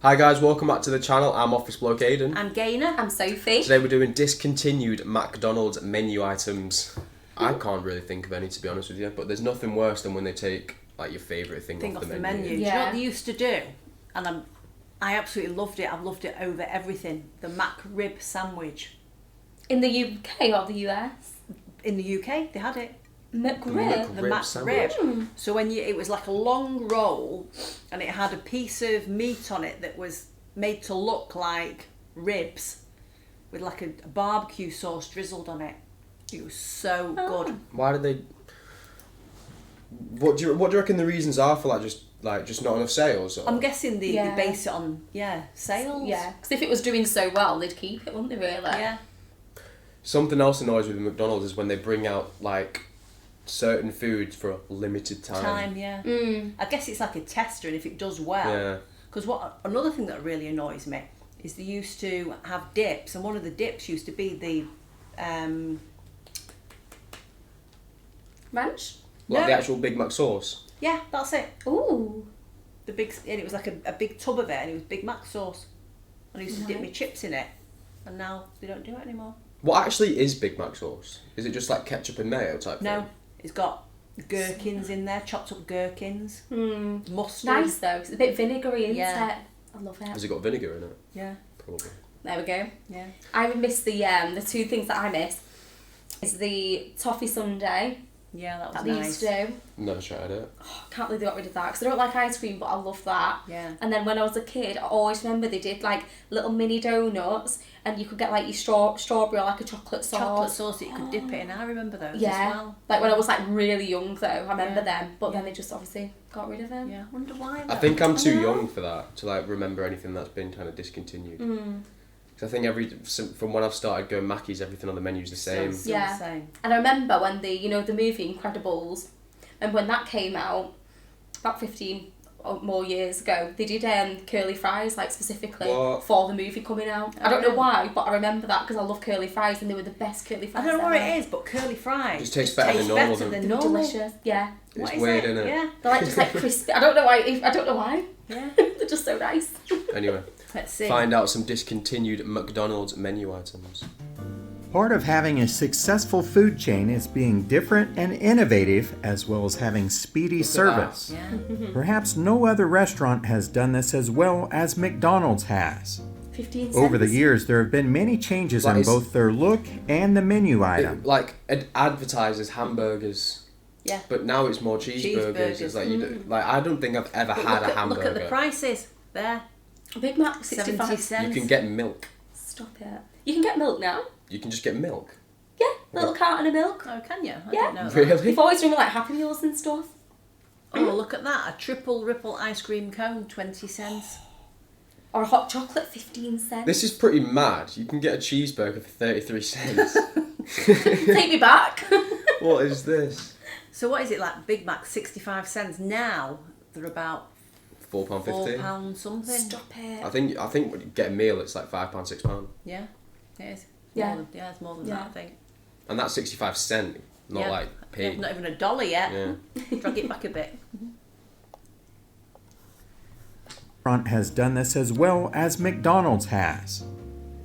Hi guys, welcome back to the channel. I'm Office Bloke Aidan. I'm Gaynor. I'm Sophie. Today we're doing discontinued McDonald's menu items. I can't really think of any, to be honest with you, but there's nothing worse than when they take like your favourite thing off the menu. Do you know what they used to do? And I absolutely loved it. I've loved it over everything. The McRib sandwich. In the UK or the US? In the UK, they had it. McRib. The McRib. So it was like a long roll, and it had a piece of meat on it that was made to look like ribs, with like a barbecue sauce drizzled on it. It was so good. Why did they? What do you reckon the reasons are for just not enough sales? Or? I'm guessing they base it on sales. Yeah, because if it was doing so well, they'd keep it, wouldn't they? Really? Yeah. Something else annoys me with McDonald's is when they bring out like certain foods for a limited time. I guess it's like a tester, and if it does well. Because another thing that really annoys me is they used to have dips, and one of the dips used to be the ranch. Like the actual Big Mac sauce. Yeah, that's it. Ooh. And it was like a big tub of it, and it was Big Mac sauce. And I used to dip my chips in it, and now they don't do it anymore. What actually is Big Mac sauce? Is it just like ketchup and mayo type thing? No, it's got gherkins in there, chopped up gherkins, mustard. Nice though, 'cause it's a bit vinegary, isn't Yeah. it? I love it. Has it got vinegar in it? Yeah. Probably. There we go. Yeah. I would miss the two things that I miss is the toffee sundae Yeah, that was that they nice. used to do. Never tried it. Oh, can't believe they got rid of that because I don't like ice cream, but I love that. Yeah. And then when I was a kid, I always remember they did like little mini donuts, and you could get like your strawberry or like a chocolate sauce. Chocolate sauce that you could dip it in. I remember those as well. Like when I was like really young though, I remember them. But then they just obviously got rid of them. Yeah, I wonder why. I think I'm too young for that to like remember anything that's been kind of discontinued. Because I think from when I've started going Mackey's, everything on the menu's the same. Still Yeah. the same. And I remember when the movie Incredibles, and when that came out about 15 or more years ago, they did curly fries like specifically for the movie coming out. I don't know why, but I remember that because I love curly fries, and they were the best curly fries. I don't know what ever. it is, but curly fries Just tastes better than normal. They're delicious. Yeah. It's What is weird, it? isn't it? Yeah. They're like just like crispy. I don't know why. Yeah. They're just so nice. Anyway, Let's see. find out some discontinued McDonald's menu items. Part of having a successful food chain is being different and innovative, as well as having speedy service. Yeah. Perhaps no other restaurant has done this as well as McDonald's has. 15 cents. Over the years, there have been many changes in both their look and the menu item. It advertises hamburgers. Yeah. But now it's more cheeseburgers. It's like I don't think I've ever had a hamburger. Look at the prices there. Big Mac 70 65 cents. You can get milk. Stop it. You can get milk now. You can just get milk. Yeah, little carton of milk. Oh, can you? I Yeah. didn't know that. Really? They've always done like Happy Meals and stuff. Oh, look at that. A triple ripple ice cream cone, 20 cents. Or a hot chocolate, 15 cents. This is pretty mad. You can get a cheeseburger for 33 cents. Take me back. What is this? So what is it like? Big Mac 65 cents. Now they're about £4.50. £4 something. Stop it. I think when you get a meal, it's like £5, £6. Yeah, it is. Yeah. It's more than that, I think. And that's 65 cents, not like p. Not even $1 yet. Yeah. Drag it back a bit. Restaurant has done this as well as McDonald's has.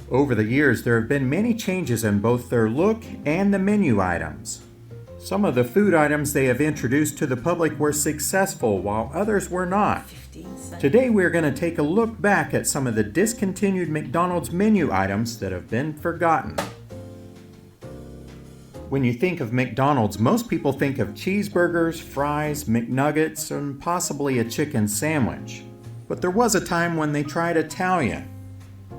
Over the years, there have been many changes in both their look and the menu items. Some of the food items they have introduced to the public were successful, while others were not. 15 cents. Today we're going to take a look back at some of the discontinued McDonald's menu items that have been forgotten. When you think of McDonald's, most people think of cheeseburgers, fries, McNuggets, and possibly a chicken sandwich. But there was a time when they tried Italian.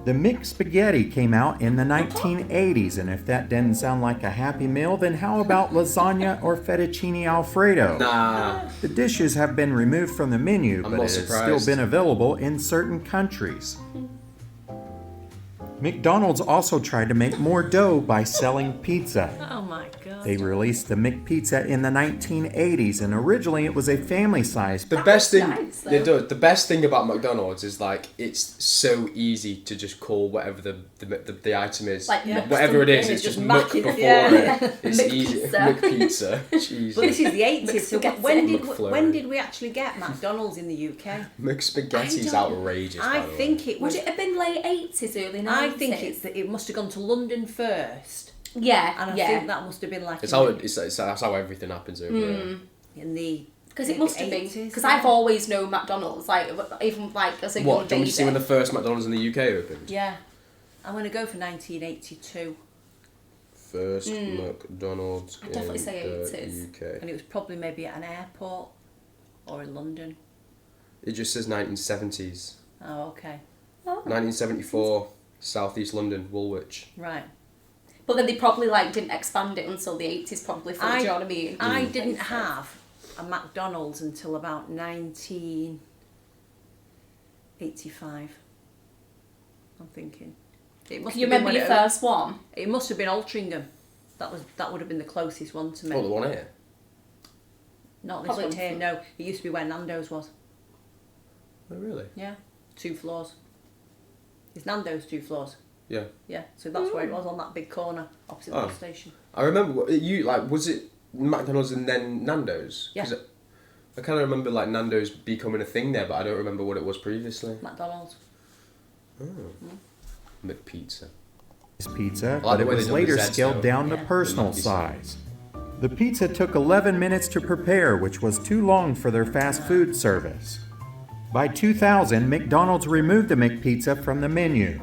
The Mick Spaghetti came out in the 1980s, and if that didn't sound like a happy meal, then how about lasagna or fettuccine alfredo? Nah. The dishes have been removed from the menu, but it has still been available in certain countries. McDonald's also tried to make more dough by selling pizza. Oh my god. They released the Mick Pizza in the 1980s, and originally it was a family-sized. The best thing, nice, though. it does. The best thing about McDonald's is like it's so easy to just call whatever the item is, Like, whatever it is, something, it's just just Mick mac it, before yeah. it. It's Mick easy. Pizza. Mick Pizza. Jesus. But this is the 80s, so McStuffin. when did we actually get McDonald's in the UK? McSpaghetti's outrageous. I by the way. think it Would was. it have been late 80s, early 90s? I think it must have gone to London first, Yeah, and I yeah. think that must have been like It's how that's how everything happens over there. in the. Because it must have been. 80s, Because yeah. I've always known McDonald's, like, even like as a young What? Do you want baby. to see when the first McDonald's in the UK opened? Yeah, I'm gonna go for 1982, First McDonald's I'd definitely in say the 80s. UK. and it was probably maybe at an airport or in London. It just says 1970s. Oh, okay, Oh. 1974, Southeast London, Woolwich. right. But then they probably like didn't expand it until the 80s, probably. Do you know what I mean? I didn't have a McDonald's until about 1985. I'm thinking. It must Can you have been remember when your first one? It must have been Altrincham. That would have been the closest one to me. Oh, the one here. Not this Probably one here. No, it used to be where Nando's was. Oh, really? Yeah, 2 floors. Is Nando's 2 floors? Yeah. Yeah, so that's where it was, on that big corner opposite the bus station. I remember was it McDonald's and then Nando's? Yeah. 'Cause I kind of remember like Nando's becoming a thing there, but I don't remember what it was previously. McDonald's. Mick Pizza. Pizza, like but the it way was they done later the Zeds scaled now. down to Yeah. personal The size. The pizza took 11 minutes to prepare, which was too long for their fast food service. By 2000, McDonald's removed the McPizza from the menu.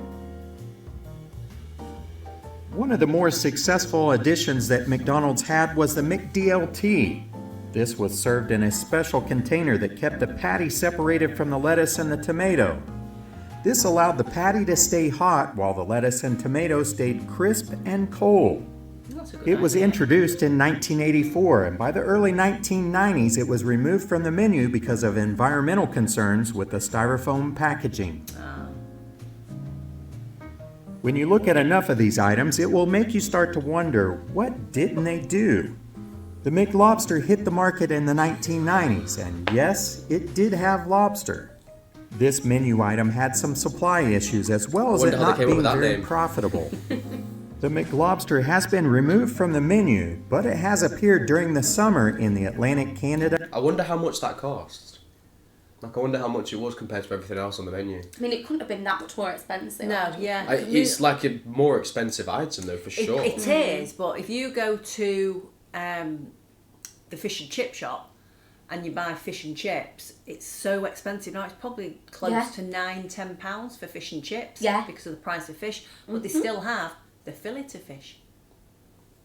One of the more successful additions that McDonald's had was the McDLT. This was served in a special container that kept the patty separated from the lettuce and the tomato. This allowed the patty to stay hot while the lettuce and tomato stayed crisp and cold. That's a good It was idea. introduced in 1984, and by the early 1990s, it was removed from the menu because of environmental concerns with the styrofoam packaging. When you look at enough of these items, it will make you start to wonder, what didn't they do? The McLobster hit the market in the 1990s, and yes, it did have lobster. This menu item had some supply issues as well as it wonder how they not came up being with that very name. profitable. The McLobster has been removed from the menu, but it has appeared during the summer in the Atlantic Canada. I wonder how much that costs. Like, I wonder how much it was compared to everything else on the menu. I mean, it couldn't have been that much more expensive. No, yeah. It's like a more expensive item though, for sure. It is, but if you go to the fish and chip shop and you buy fish and chips, it's so expensive now. It's probably close to £9-10 for fish and chips. Yeah. Because of the price of fish, but they still have the fillet of fish,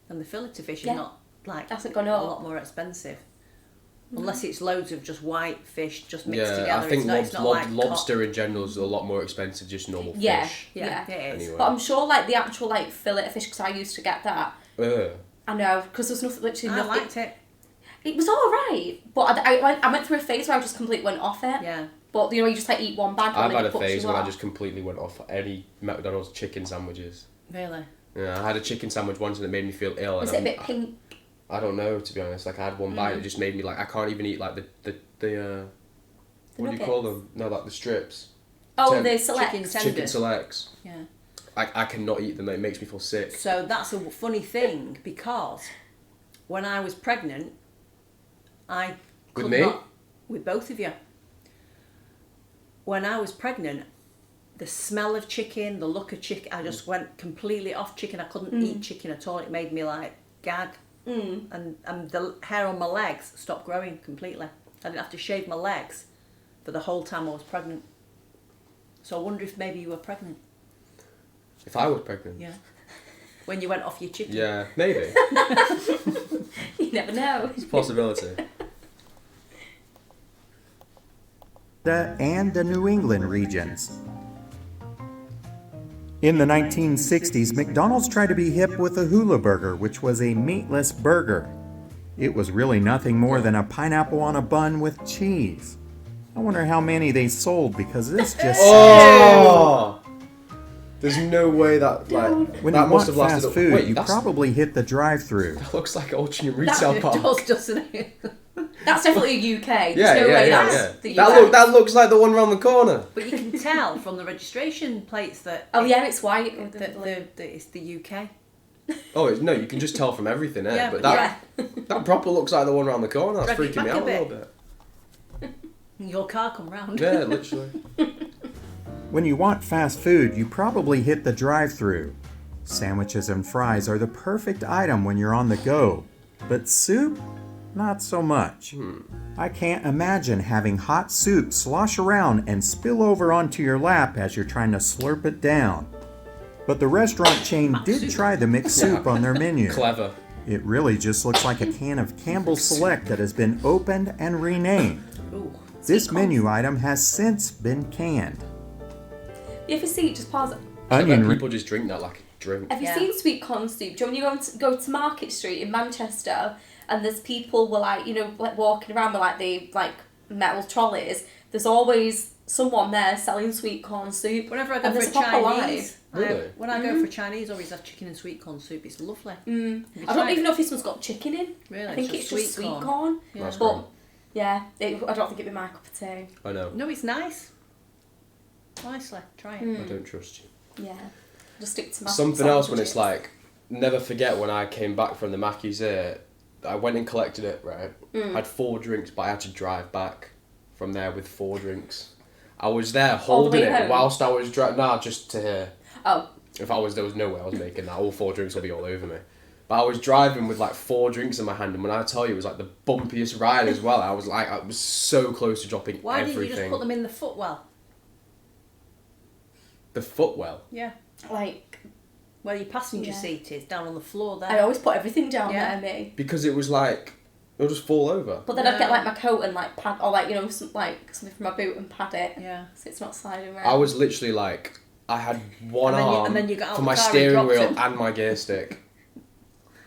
and the fillet of fish is not like Hasn't gone a up. lot more expensive. Unless it's loads of just white fish just mixed together. I think it's not like lobster in general is a lot more expensive just normal Yeah, fish. Yeah, yeah. it is. Anyway. But I'm sure, like, the actual, like, fillet of fish, because I used to get that. I know, because there's nothing, literally I nothing. liked it. It was alright, but I went through a phase where I just completely went off it. Yeah. But, you know, you just, like, eat one bag I've and then had it a puts phase you when I off. just completely went off any McDonald's chicken sandwiches. Really? Yeah, I had a chicken sandwich once and it made me feel ill. Was and it a bit pink? I don't know, to be honest. Like, I had one bite, it just made me like, I can't even eat like the what do you call them? No, like the strips. Oh, the select. Chicken Chicken tenders. selects. Yeah. I cannot eat them. It makes me feel sick. So that's a funny thing, because when I was pregnant, I could With me? not, with both of you. When I was pregnant, the smell of chicken, the look of chicken, I just went completely off chicken. I couldn't eat chicken at all. It made me like gag, and the hair on my legs stopped growing completely. I didn't have to shave my legs for the whole time I was pregnant. So I wonder if maybe you were pregnant. If I was pregnant. Yeah. When you went off your chicken. Yeah, maybe. You never know. It's a possibility. And the New England regions. In the 1960s, McDonald's tried to be hip with the Hula Burger, which was a meatless burger. It was really nothing more than a pineapple on a bun with cheese. I wonder how many they sold, because this just Oh! There's no way that When that you must want have lasted. fast food, Wait, you that's, probably hit the drive-through. that looks like an alternate retail It park. does, doesn't it? That's definitely UK. There's Yeah, no yeah, way yeah, that's yeah. the UK. That looks like the one around the corner. But you can tell from the registration plates that Oh yeah, it's white. that it's the UK. Oh no, you can just tell from everything, eh? Yeah, but but that proper looks like the one around the corner. That's Drag it freaking me back a out a little bit. Your car come round. Yeah, literally. When you want fast food, you probably hit the drive-through. Sandwiches and fries are the perfect item when you're on the go, but soup? Not so much. I can't imagine having hot soup slosh around and spill over onto your lap as you're trying to slurp it down. But the restaurant chain did try the mixed soup on their menu. Clever. It really just looks like a can of Campbell's Select that has been opened and renamed. Ooh. This menu item has since been canned. You ever see, just pause. Onion People just drink that like a drink. Have you seen sweet corn soup? Do you know when you go to Market Street in Manchester and there's people were like, you know, like walking around with like the metal trolleys? There's always someone there selling sweet corn soup. Whenever I go And for there's a a proper Chinese, Really? when I go for Chinese, I always have chicken and sweet corn soup. It's lovely. I don't even know if this one's got chicken in. Really? I think it's just sweet corn. Yeah. That's But great. yeah, I don't think it'd be my cup of tea. I know. No, it's nice. Nicely, try it. I don't trust you. Yeah, just stick to my Something else when it's sandwiches. like, never forget when I came back from the Mackey's here, I went and collected it, right? I had 4 drinks, but I had to drive back from there with 4 drinks. I was there holding way it home? whilst I was driving. Nah, just to here. Oh, If there was no way I was making that. All 4 drinks will be all over me. But I was driving with like 4 drinks in my hand, and when I tell you it was like the bumpiest ride as well, I was so close to dropping Why everything. didn't you just put them in the footwell? The footwell. Yeah. like Where your passenger Yeah. seat is, down on the floor there. I always put everything down Yeah. there, me. Because it was like, it'll just fall over. But then I'd get No. like my coat and like pad, or like you know something from my boot and pad it, Yeah. so it's not sliding around. I was literally like, I had one And then you- arm and then you got out for the my car and steering dropped wheel him. and my gear stick.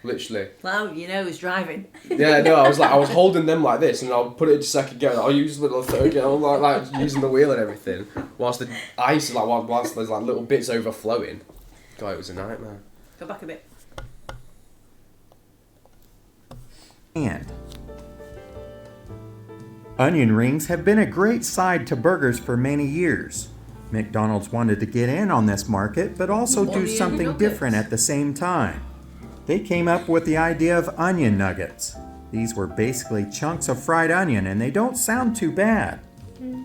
Literally. Now you know who's driving. Yeah, no, I was holding them like this, and I'll put it to second gear, and I'll use the little third gear, I'm like using the wheel and everything, whilst the ice, whilst there's like little bits overflowing. God, it was a nightmare. Go back a bit. And onion rings have been a great side to burgers for many years. McDonald's wanted to get in on this market, but also do Onion something nuggets. different at the same time. They came up with the idea of onion nuggets. These were basically chunks of fried onion, and they don't sound too bad.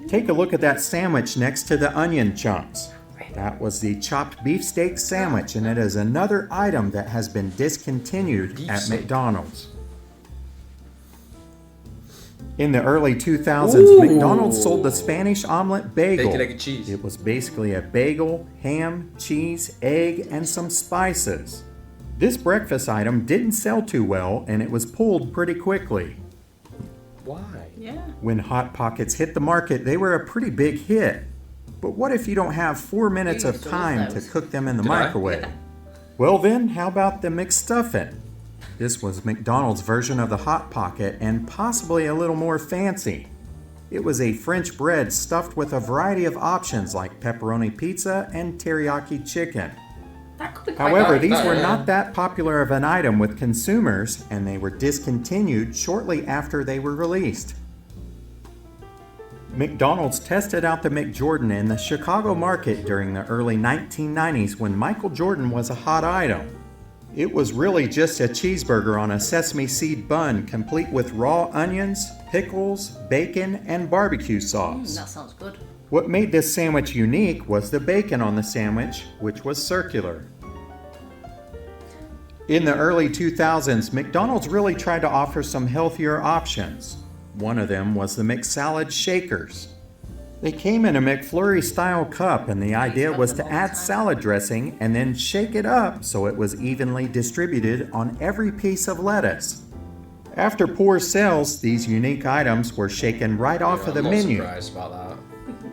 Take a look at that sandwich next to the onion chunks. That was the chopped beefsteak sandwich, and it is another item that has been discontinued at Beefsteak. McDonald's. In the early 2000s, Ooh. McDonald's sold the Spanish omelet bagel. Bacon, egg, and cheese. It was basically a bagel, ham, cheese, egg, and some spices. This breakfast item didn't sell too well, and it was pulled pretty quickly. Why? Yeah. When Hot Pockets hit the market, they were a pretty big hit. But what if you don't have 4 minutes You of used to love time to those. cook them in the Did I? microwave? Well then, how about the McStuffin? This was McDonald's version of the Hot Pocket and possibly a little more fancy. It was a French bread stuffed with a variety of options like pepperoni pizza and teriyaki chicken. That could be quite However, nice. these were yeah. not that popular of an item with consumers, and they were discontinued shortly after they were released. McDonald's tested out the Mick Jordan in the Chicago market during the early 1990s when Michael Jordan was a hot item. It was really just a cheeseburger on a sesame seed bun, complete with raw onions, pickles, bacon, and barbecue sauce. That sounds good. What made this sandwich unique was the bacon on the sandwich, which was circular. In the early 2000s, McDonald's really tried to offer some healthier options. One of them was the McSalad Shakers. They came in a McFlurry style cup, and the idea was to add salad dressing and then shake it up so it was evenly distributed on every piece of lettuce. After poor sales, these unique items were shaken right off of the I'm not menu. surprised about that.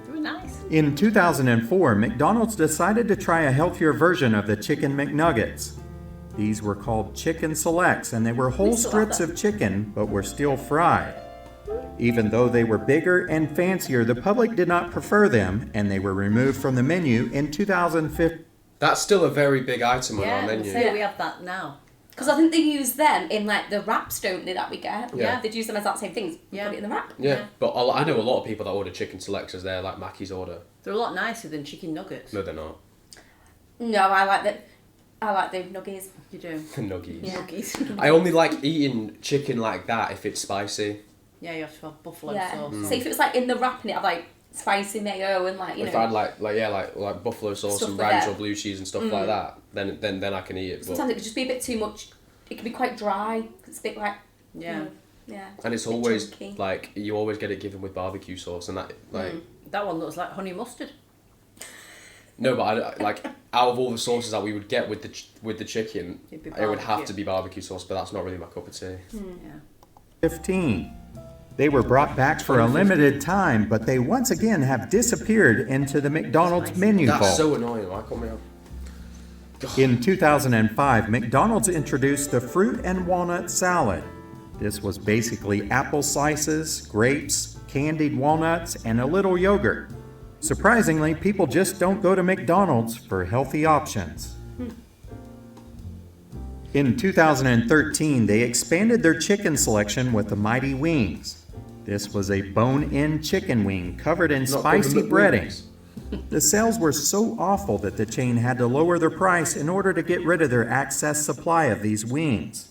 They were nice. In 2004, McDonald's decided to try a healthier version of the Chicken McNuggets. These were called Chicken Selects, and they were whole We still have strips them. of chicken, but were still fried. Even though they were bigger and fancier, the public did not prefer them, and they were removed from the menu in 2015. That's still a very big item on our Yeah, menu. so we have that now. Because I think they use them in like the wraps, don't they, that we get? Yeah. They'd use them as that same thing. Yeah. Put it in the wrap. Yeah, but I know a lot of people that order chicken selects as their like Mackey's order. They're a lot nicer than chicken nuggets. No, they're not. No, I like the nuggies. You do. The nuggies. Yeah. Nuggies. I only like eating chicken like that if it's spicy. Yeah, you have to have buffalo Yeah. sauce. So if it was like in the wrap and it had like spicy mayo and like, you If know. I had like buffalo sauce Stuff and with ranch it. or blue cheese and stuff like that, then I can eat it. But, Sometimes it could just be a bit too much. It can be quite dry. It's a bit like. Yeah. Yeah. and it's a bit always chunky. like you always get it given with barbecue sauce and that like. That one looks like honey mustard. No, but I like out of all the sauces that we would get with the chicken, It'd be it would have barbecue. to be barbecue sauce, but that's not really my cup of tea. Yeah. 15. They were brought back for a limited time, but they once again have disappeared into the McDonald's menu That's vault. so annoying. Why can't we have? In 2005, McDonald's introduced the fruit and walnut salad. This was basically apple slices, grapes, candied walnuts, and a little yogurt. Surprisingly, people just don't go to McDonald's for healthy options. In 2013, they expanded their chicken selection with the Mighty Wings. This was a bone-in chicken wing covered in Not spicy called the breading. McWings. The sales were so awful that the chain had to lower their price in order to get rid of their excess supply of these wings.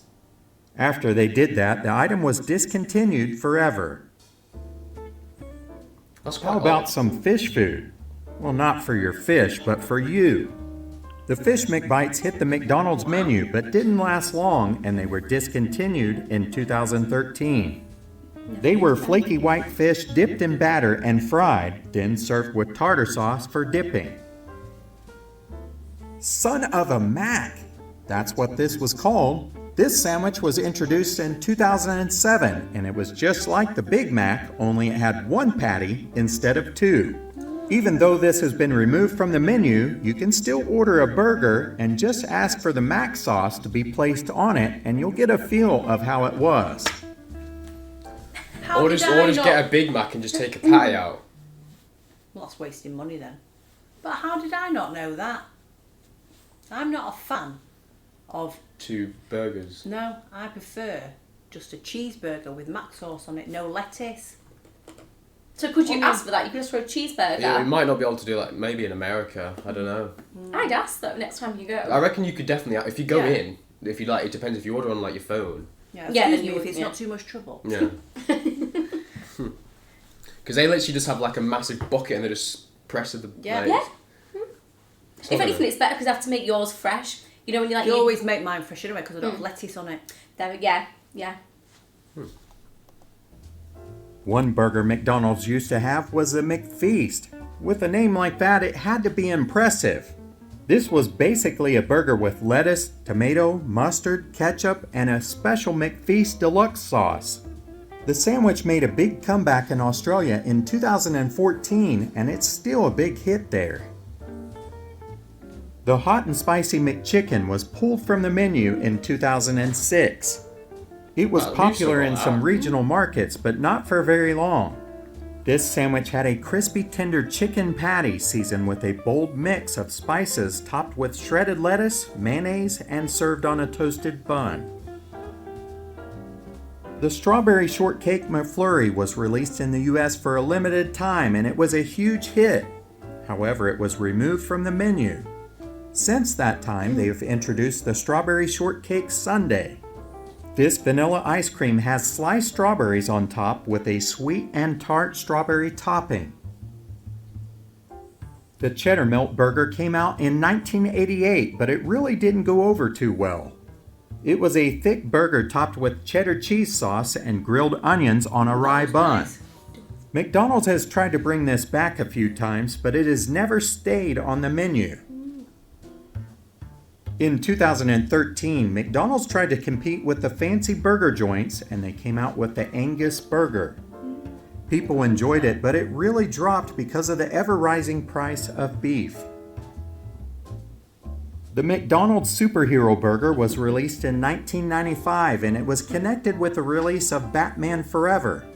After they did that, the item was discontinued forever. That's quite How about odd. some fish food? Well, not for your fish, but for you. The fish McBites hit the McDonald's menu but didn't last long, and they were discontinued in 2013. They were flaky white fish dipped in batter and fried, then served with tartar sauce for dipping. Son of a Mac! That's what this was called. This sandwich was introduced in 2007, and it was just like the Big Mac, only it had one patty instead of two. Even though this has been removed from the menu, you can still order a burger and just ask for the Mac sauce to be placed on it, and you'll get a feel of how it was. How Or did just I not... get a Big Mac and just take a patty out. Well, that's wasting money then. But how did I not know that? I'm not a fan of... 2 burgers. No, I prefer just a cheeseburger with mac sauce on it, no lettuce. So could you ask for that? You could just throw a cheeseburger. Yeah, we might not be able to do that. Maybe in America. I don't know. I'd ask though next time you go. I reckon you could definitely if you go Yeah. in. If you like, it depends if you order on like your phone. Yeah, Yeah, excuse then you me if would, it's yeah. not too much trouble. Yeah. Because they literally just have like a massive bucket and they just press the. Yeah. like, Yeah. it's If not anything, gonna- it's better because I have to make yours fresh. You know when you like You always make mine fresh anyway because I don't have lettuce on it. Yeah. One burger McDonald's used to have was the McFeast. With a name like that, it had to be impressive. This was basically a burger with lettuce, tomato, mustard, ketchup, and a special McFeast Deluxe sauce. The sandwich made a big comeback in Australia in 2014, and it's still a big hit there. The hot and spicy McChicken was pulled from the menu in 2006. It was Wow, we popular saw in that. some regional markets, but not for very long. This sandwich had a crispy tender chicken patty seasoned with a bold mix of spices topped with shredded lettuce, mayonnaise, and served on a toasted bun. The Strawberry Shortcake McFlurry was released in the US for a limited time and it was a huge hit. However, it was removed from the menu. Since that time, they have introduced the Strawberry Shortcake Sundae. This vanilla ice cream has sliced strawberries on top with a sweet and tart strawberry topping. The Cheddar Melt Burger came out in 1988, but it really didn't go over too well. It was a thick burger topped with cheddar cheese sauce and grilled onions on a rye bun. Nice. McDonald's has tried to bring this back a few times, but it has never stayed on the menu. In 2013, McDonald's tried to compete with the fancy burger joints and they came out with the Angus Burger. People enjoyed it, but it really dropped because of the ever-rising price of beef. The McDonald's Superhero Burger was released in 1995 and it was connected with the release of Batman Forever.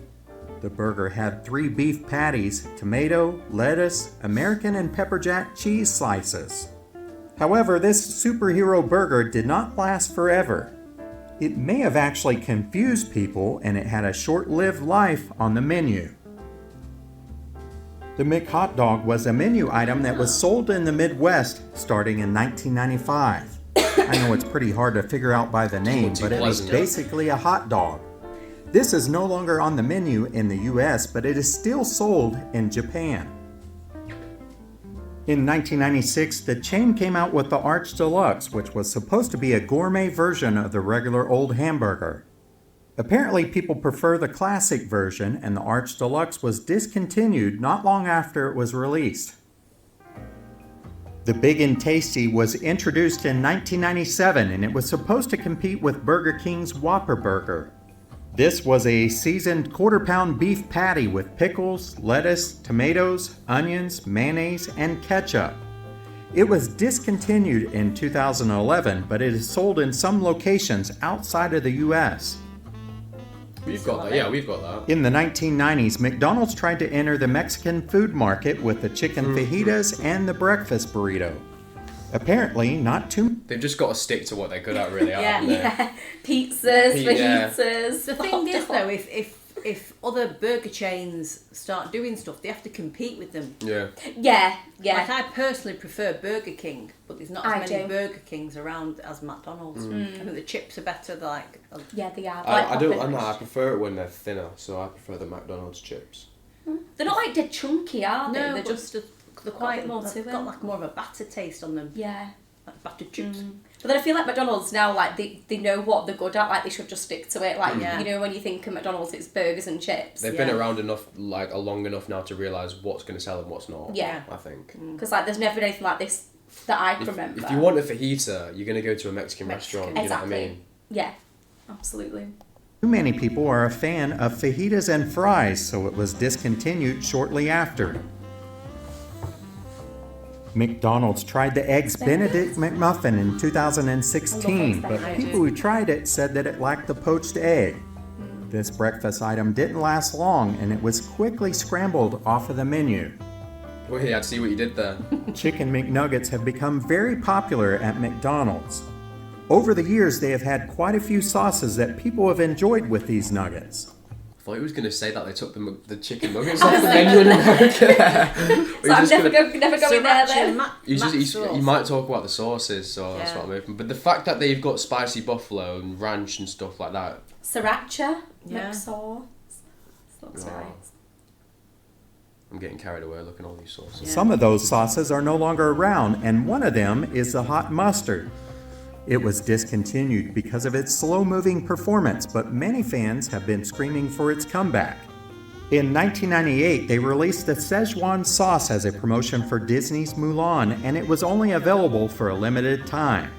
The burger had 3 beef patties, tomato, lettuce, American and pepper jack cheese slices. However, this superhero burger did not last forever. It may have actually confused people, and it had a short-lived life on the menu. The Mick Hot Dog was a menu item that was sold in the Midwest starting in 1995. I know it's pretty hard to figure out by the name, but it was basically a hot dog. This is no longer on the menu in the US, but it is still sold in Japan. In 1996, the chain came out with the Arch Deluxe, which was supposed to be a gourmet version of the regular old hamburger. Apparently, people prefer the classic version, and the Arch Deluxe was discontinued not long after it was released. The Big and Tasty was introduced in 1997, and it was supposed to compete with Burger King's Whopper Burger. This was a seasoned quarter-pound beef patty with pickles, lettuce, tomatoes, onions, mayonnaise, and ketchup. It was discontinued in 2011, but it is sold in some locations outside of the US. We've got that. Yeah, we've got that. In the 1990s, McDonald's tried to enter the Mexican food market with the chicken fajitas and the breakfast burrito. Apparently, not too... They've just got to stick to what they're good at, really, Yeah. haven't they? Yeah, pizzas, fajitas. The thing is, though, if other burger chains start doing stuff, they have to compete with them. Yeah. Yeah, yeah. Like, I personally prefer Burger King, but there's not as many do. Burger Kings around as McDonald's. I think the chips are better, Yeah, they are. I prefer it when they're thinner, so I prefer the McDonald's chips. They're not like dead chunky, are they? No, They're but just they're quite more they've to got them. like more of a batter taste on them. Yeah. Like battered chips. But then I feel like McDonald's now, like, they know what they're good at, like, they should just stick to it. Like, Yeah. you know, when you think of McDonald's, it's burgers and chips. They've been around enough, like, long enough now to realise what's going to sell and what's not. Yeah. I think. Because, like, there's never been anything like this that I can remember. If you want a fajita, you're going to go to a Mexican restaurant, you know what I Exactly. mean? Yeah, absolutely. Too many people are a fan of fajitas and fries, so it was discontinued shortly after. McDonald's tried the Eggs Benedict McMuffin in 2016, but people who tried it said that it lacked the poached egg. This breakfast item didn't last long, and it was quickly scrambled off of the menu. Well, yeah, I'd see what you did there. Chicken McNuggets have become very popular at McDonald's. Over the years, they have had quite a few sauces that people have enjoyed with these nuggets. I thought he was going to say that they took the chicken nuggets off the menu in America. So I'm never going there then. You might talk about the sauces, so that's what I'm open. But the fact that they've got spicy buffalo and ranch and stuff like that. Sriracha, mixed sauce. Looks Wow. nice. I'm getting carried away looking at all these sauces. Some of those sauces are no longer around, and one of them is the hot mustard. It was discontinued because of its slow-moving performance, but many fans have been screaming for its comeback. In 1998, they released the Szechuan sauce as a promotion for Disney's Mulan, and it was only available for a limited time.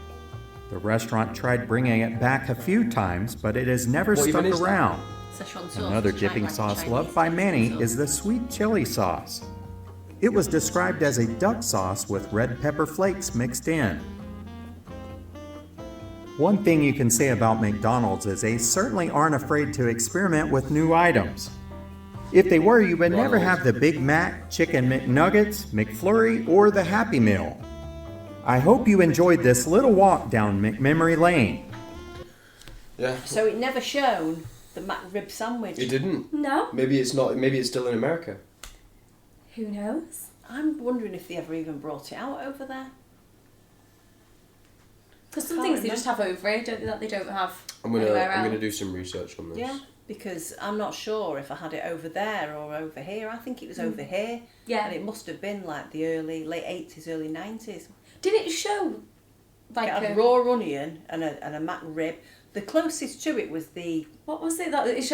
The restaurant tried bringing it back a few times, but it has never What stuck even is that? around. Szechuan sauce. Another It's dipping like sauce Chinese loved by many sauce. is the sweet chili sauce. It was described as a duck sauce with red pepper flakes mixed in. One thing you can say about McDonald's is they certainly aren't afraid to experiment with new items. If they were, you would never have the Big Mac, Chicken McNuggets, McFlurry, or the Happy Meal. I hope you enjoyed this little walk down McMemory Lane. Yeah. So it never shown the McRib sandwich. It didn't. No? Maybe it's not. Maybe it's still in America. Who knows? I'm wondering if they ever even brought it out over there. Because some Can't things they just have over it, don't they, that they don't have I'm anywhere else. gonna do some research on this. Yeah, because I'm not sure if I had it over there or over here. I think it was over here. Yeah. And it must have been like the late 80s, early 90s. Did it show like It had raw onion and a McRib. The closest to it was the... what was it?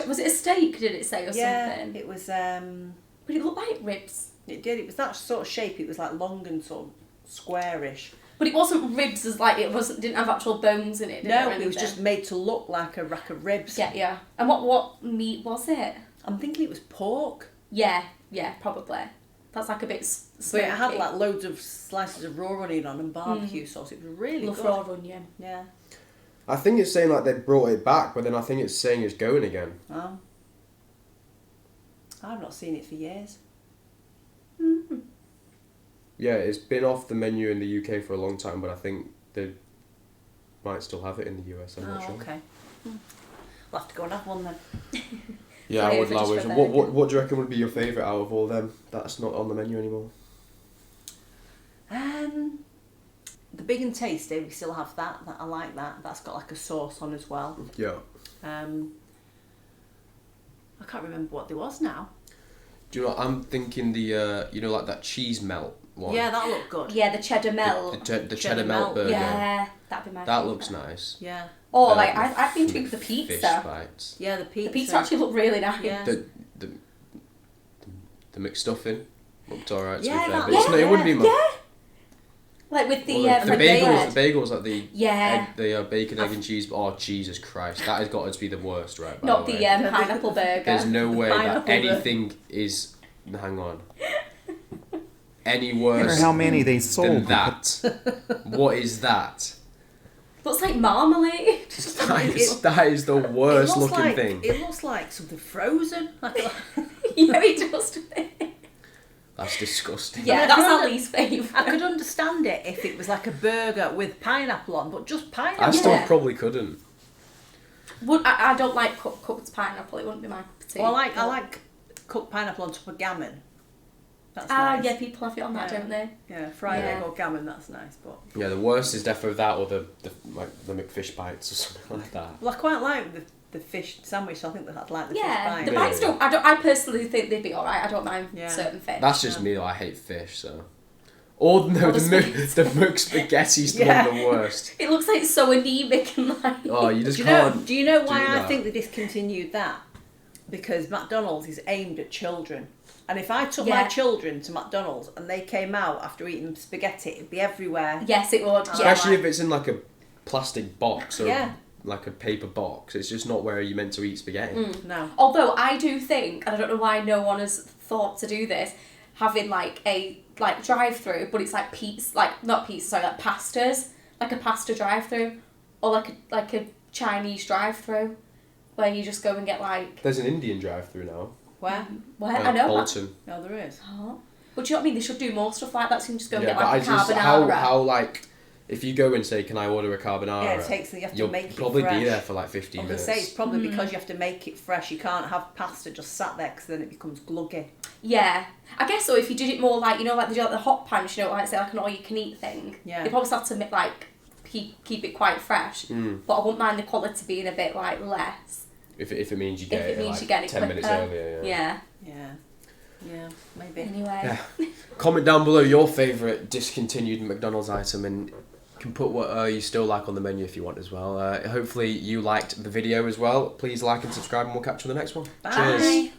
Was it a steak, did it say, or something? it was... But it looked like ribs. It did. It was that sort of shape. It was like long and sort of squarish. But it wasn't ribs as like, didn't have actual bones in it, did No, it? it was just made to look like a rack of ribs. Yeah. And what meat was it? I'm thinking it was pork. Yeah, probably. That's like a bit But smoky. it had like loads of slices of raw onion on and barbecue sauce. It was really Love good. raw onion. Yeah. I think it's saying like they brought it back, but then I think it's saying it's going again. Oh. I've not seen it for years. Yeah, it's been off the menu in the UK for a long time, but I think they might still have it in the US. I'm not sure. Okay. We'll have to go and have one then. Yeah, I would love it. for What do you reckon would be your favourite out of all them that's not on the menu anymore? The big and tasty, we still have that. I like that. That's got like a sauce on as well. Yeah. I can't remember what there was now. Do you know what, I'm thinking the, you know, like that cheese melt one? Yeah, that looked good. Yeah, the cheddar melt. The cheddar melt burger. Yeah, that'd be my That favourite. looks nice. Yeah. Or like I've been doing the pizza. Fish bites. Yeah, the pizza. The pizza actually looked really nice. Yeah. The McStuffin looked alright to Yeah, be fair, that but it's looked- it wouldn't be my... Yeah. Like with the the bread. bagels, like the Yeah. bacon, egg and cheese. Oh Jesus Christ, that has got to be the worst, right? By Not the the way. pineapple burger. There's no way that pineapple burger. anything is. Hang on. Any I wonder worse how many they than sold. that? What is that? Looks like marmalade. That is the worst It looks looking like, thing. It looks like something frozen. Yeah, it does. That's disgusting. Yeah, that's our least favourite. I could understand it if it was like a burger with pineapple on, but just pineapple. I still Yeah. probably couldn't. I don't like cooked pineapple. It wouldn't be my cup of tea. Well, I like cooked pineapple on top of gammon. That's Ah, nice. yeah, people have it on that, Yeah. don't they? Yeah, fried Yeah. egg or gammon, that's nice. But Yeah, the worst is definitely that or the McFish bites or something like that. well, I quite like the fish sandwich. So I think that I'd like the Yeah, fish the bite. bites don't. I personally think they'd be alright. I don't mind Yeah. certain fish. That's just me though. I hate fish, so. Or no, Or the the McSpaghetti's Yeah. one of the worst. It looks like it's so anemic and like. Oh, you just Do you know? can't. Do you know why do I that. think they discontinued that? Because McDonald's is aimed at children. And if I took my Yeah. children to McDonald's and they came out after eating spaghetti, it'd be everywhere. Yes, it would. Especially yeah. if it's in like a plastic box or Yeah. like a paper box. It's just not where you're meant to eat spaghetti. No. Although I do think, and I don't know why no one has thought to do this, having like a drive-through, but it's like pizza, like not pizza, sorry, like pastas, like a pasta drive-through, or like a Chinese drive-through, where you just go and get like. There's an Indian drive-through now. Where? Where I know. Bolton. No, there is. Oh. But do you know what I mean? They should do more stuff like that, so you can just go and Yeah, get but like I a just carbonara. how like if you go and say, "Can I order a carbonara?" Yeah, it takes. You have to you'll make it probably fresh. be there for like 15 I was minutes. gonna say it's probably because you have to make it fresh. You can't have pasta just sat there because then it becomes gluggy. Yeah, I guess so. If you did it more like they do like the hot punch, like say like an all-you-can-eat thing. Yeah. They probably have to like keep it quite fresh. But I wouldn't mind the quality being a bit like less. If it means you If get it it, means like you get it 10 minutes quicker. earlier. Yeah. Yeah, maybe. Anyway. Yeah. Comment down below your favourite discontinued McDonald's item and you can put what you still like on the menu if you want as well. Hopefully you liked the video as well. Please like and subscribe and we'll catch you on the next one. Bye. Cheers.